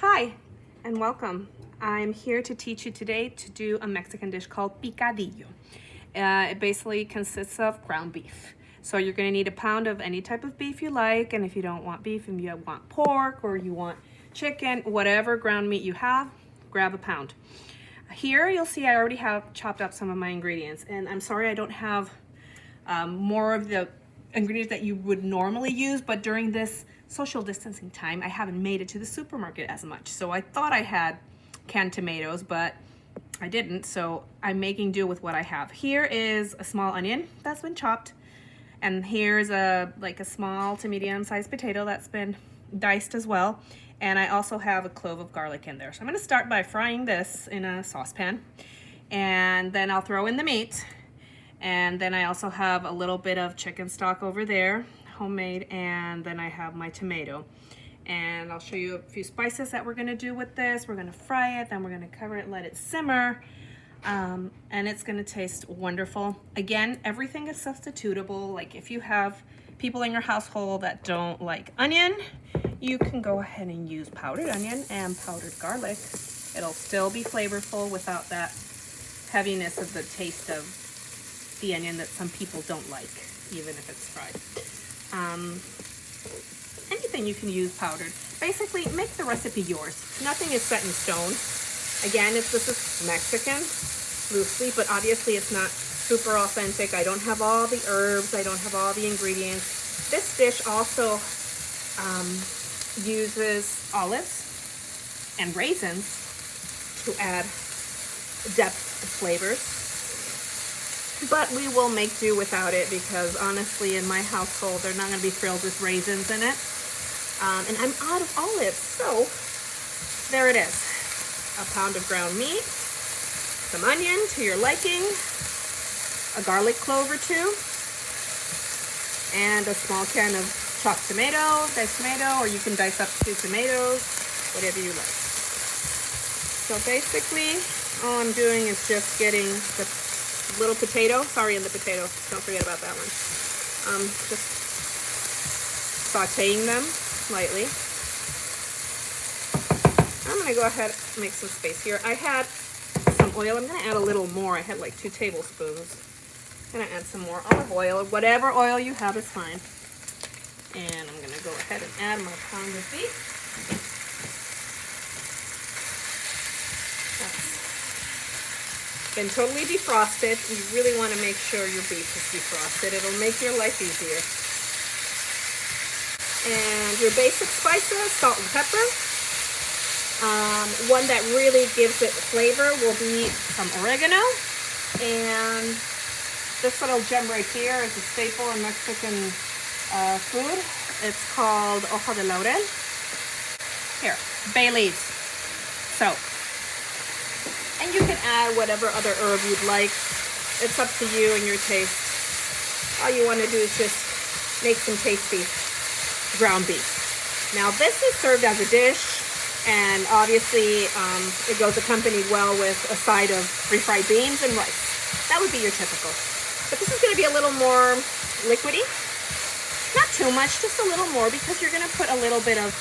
Hi, and welcome. I'm here to teach you today to do a Mexican dish called picadillo. It basically consists of ground beef. So you're going to need a pound of any type of beef you like, and if you don't want beef and you want pork or you want chicken, whatever ground meat you have, grab a pound. Here you'll see I already have chopped up some of my ingredients, and I'm sorry I don't have more of the ingredients that you would normally use, but during this social distancing time, I haven't made it to the supermarket as much. So I thought I had canned tomatoes, but I didn't. So I'm making do with what I have. Here is a small onion that's been chopped. And here's a small to medium sized potato that's been diced as well. And I also have a clove of garlic in there. So I'm gonna start by frying this in a saucepan. And then I'll throw in the meat. And then I also have a little bit of chicken stock over there, homemade, and then I have my tomato. And I'll show you a few spices that we're gonna do with this. We're gonna fry it, then we're gonna cover it, let it simmer, and it's gonna taste wonderful. Again, everything is substitutable. Like if you have people in your household that don't like onion, you can go ahead and use powdered onion and powdered garlic. It'll still be flavorful without that heaviness of the taste of the onion that some people don't like, even if it's fried. Anything you can use powdered. Basically, make the recipe yours. Nothing is set in stone. Again, this is Mexican, loosely, but obviously it's not super authentic. I don't have all the herbs. I don't have all the ingredients. This dish also uses olives and raisins to add depth of flavors. But we will make do without it because honestly in my household they're not going to be thrilled with raisins in it. And I'm out of olives, so there it is. A pound of ground meat, some onion to your liking, a garlic clove or two, and a small can of chopped tomato, diced tomato, or you can dice up 2 tomatoes, whatever you like. So basically all I'm doing is just getting the little potato, and the potato, don't forget about that one. Just sauteing them lightly. I'm gonna go ahead and make some space here. I had some oil. I'm gonna add a little more. I had like 2 tablespoons. I'm gonna add some more olive oil. Whatever oil you have is fine. And I'm gonna go ahead and add my pound of beef. Been totally defrosted. You really want to make sure your beef is defrosted. It'll make your life easier. And your basic spices, salt and pepper. One that really gives it flavor will be some oregano. And this little gem right here is a staple in Mexican food. It's called hoja de laurel. Here, bay leaves. So, and you can add whatever other herb you'd like. It's up to you and your taste. All you want to do is just make some tasty ground beef. Now this is served as a dish, and obviously it goes accompanied well with a side of refried beans and rice. That would be your typical. But this is going to be a little more liquidy. Not too much, just a little more, because you're going to put a little bit of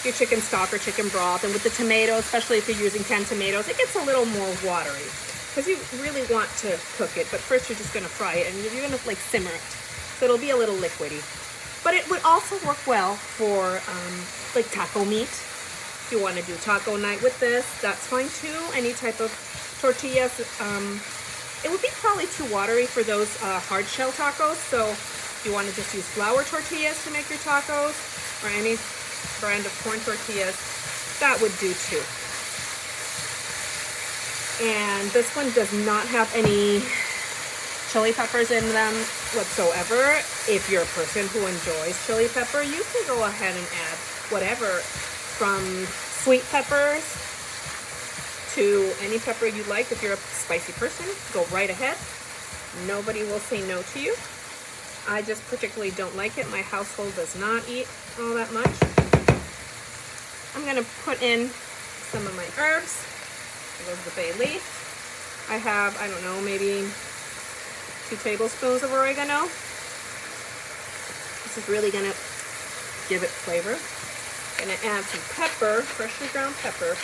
your chicken stock or chicken broth, and with the tomato, especially if you're using canned tomatoes, it gets a little more watery because you really want to cook it. But first you're just going to fry it, and you're going to like simmer it, so it'll be a little liquidy. But it would also work well for like taco meat. If you want to do taco night with this, that's fine too. Any type of tortillas. It would be probably too watery for those hard shell tacos, so if you want to just use flour tortillas to make your tacos, or any brand of corn tortillas, that would do too. And this one does not have any chili peppers in them whatsoever. If you're a person who enjoys chili pepper, you can go ahead and add whatever, from sweet peppers to any pepper you like. If you're a spicy person, go right ahead. Nobody will say no to you. I just particularly don't like it. My household does not eat all that much. I'm going to put in some of my herbs. There's the bay leaf. I have, I don't know, maybe 2 tablespoons of oregano. This is really going to give it flavor. Gonna add some pepper, freshly ground pepper.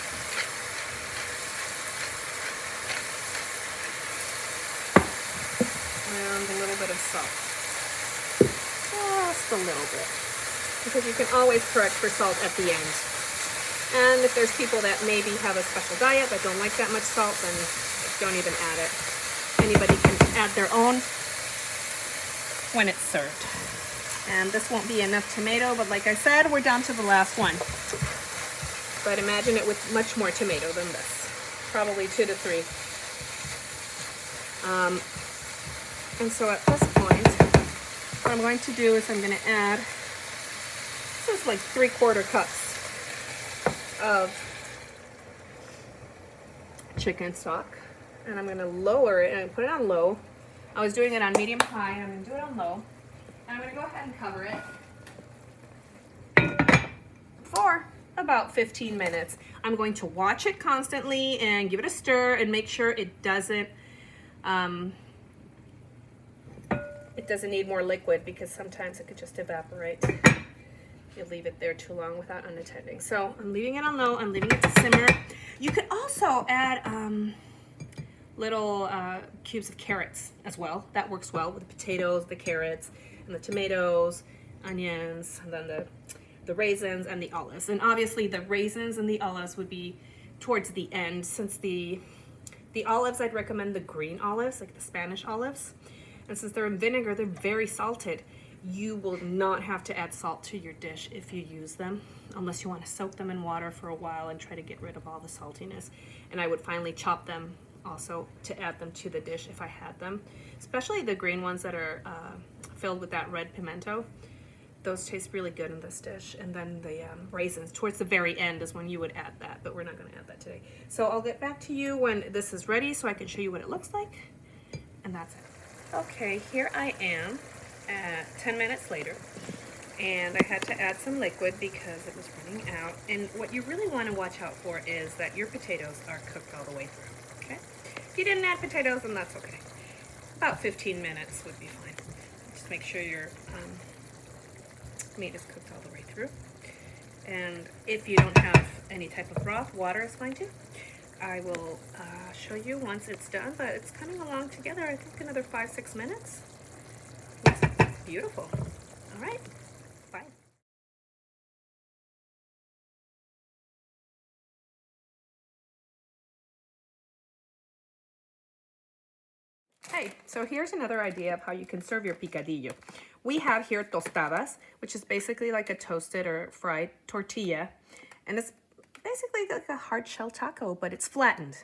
And a little bit of salt. Just a little bit. Because you can always correct for salt at the end. And if there's people that maybe have a special diet that don't like that much salt, then don't even add it. Anybody can add their own when it's served. And this won't be enough tomato, but like I said, we're down to the last one. But imagine it with much more tomato than this. Probably 2 to 3. And so at this point, what I'm going to do is I'm going to add, this is like 3/4 cups of chicken stock. And I'm going to lower it and put it on low. I was doing it on medium high, and I'm going to do it on low. And I'm going to go ahead and cover it for about 15 minutes. I'm going to watch it constantly and give it a stir and make sure it doesn't need more liquid, because sometimes it could just evaporate. You leave it there too long without unattending. So I'm leaving it on low. I'm leaving it to simmer. You could also add little cubes of carrots as well. That works well with the potatoes, the carrots, and the tomatoes, onions, and then the raisins and the olives. And obviously the raisins and the olives would be towards the end, since the olives, I'd recommend the green olives, like the Spanish olives. And since they're in vinegar, they're very salted. You will not have to add salt to your dish if you use them, unless you want to soak them in water for a while and try to get rid of all the saltiness. And I would finally chop them also to add them to the dish if I had them, especially the green ones that are filled with that red pimento. Those taste really good in this dish. And then the raisins towards the very end is when you would add that, but we're not going to add that today. So I'll get back to you when this is ready so I can show you what it looks like. And that's it. Okay, here I am at 10 minutes later, and I had to add some liquid because it was running out. And what you really want to watch out for is that your potatoes are cooked all the way through, okay? If you didn't add potatoes, then that's okay. About 15 minutes would be fine. Just make sure your meat is cooked all the way through. And if you don't have any type of broth, water is fine too. I will show you once it's done, but it's coming along together. I think another 5-6 minutes. Looks beautiful. All right, bye. Hey, so here's another idea of how you can serve your picadillo. We have here tostadas, which is basically like a toasted or fried tortilla, and it's basically like a hard shell taco, but it's flattened.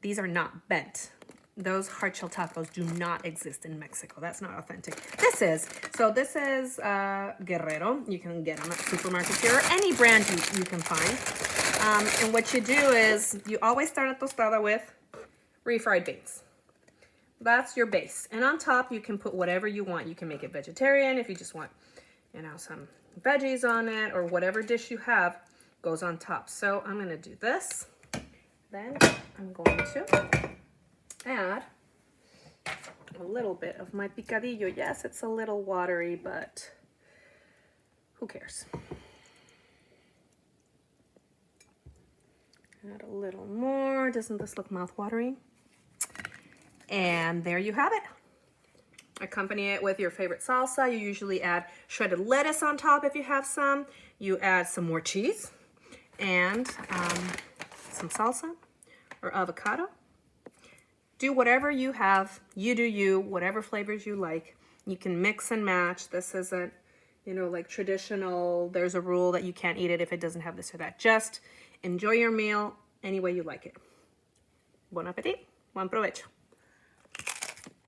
These are not bent. Those hard shell tacos do not exist in Mexico. That's not authentic. This is. So this is Guerrero. You can get them at supermarkets here, or any brand you can find. And what you do is you always start a tostada with refried beans. That's your base. And on top, you can put whatever you want. You can make it vegetarian if you just want, you know, some veggies on it, or whatever dish you have goes on top. So I'm going to do this. Then I'm going to add a little bit of my picadillo. Yes, it's a little watery, but who cares? Add a little more. Doesn't this look mouth-watering? And there you have it. Accompany it with your favorite salsa. You usually add shredded lettuce on top if you have some. You add some more cheese and some salsa or avocado. Do whatever you have. You do you, whatever flavors you like. You can mix and match. This isn't, you know, like traditional, there's a rule that you can't eat it if it doesn't have this or that. Just enjoy your meal any way you like it. Bon appetit. Buen provecho.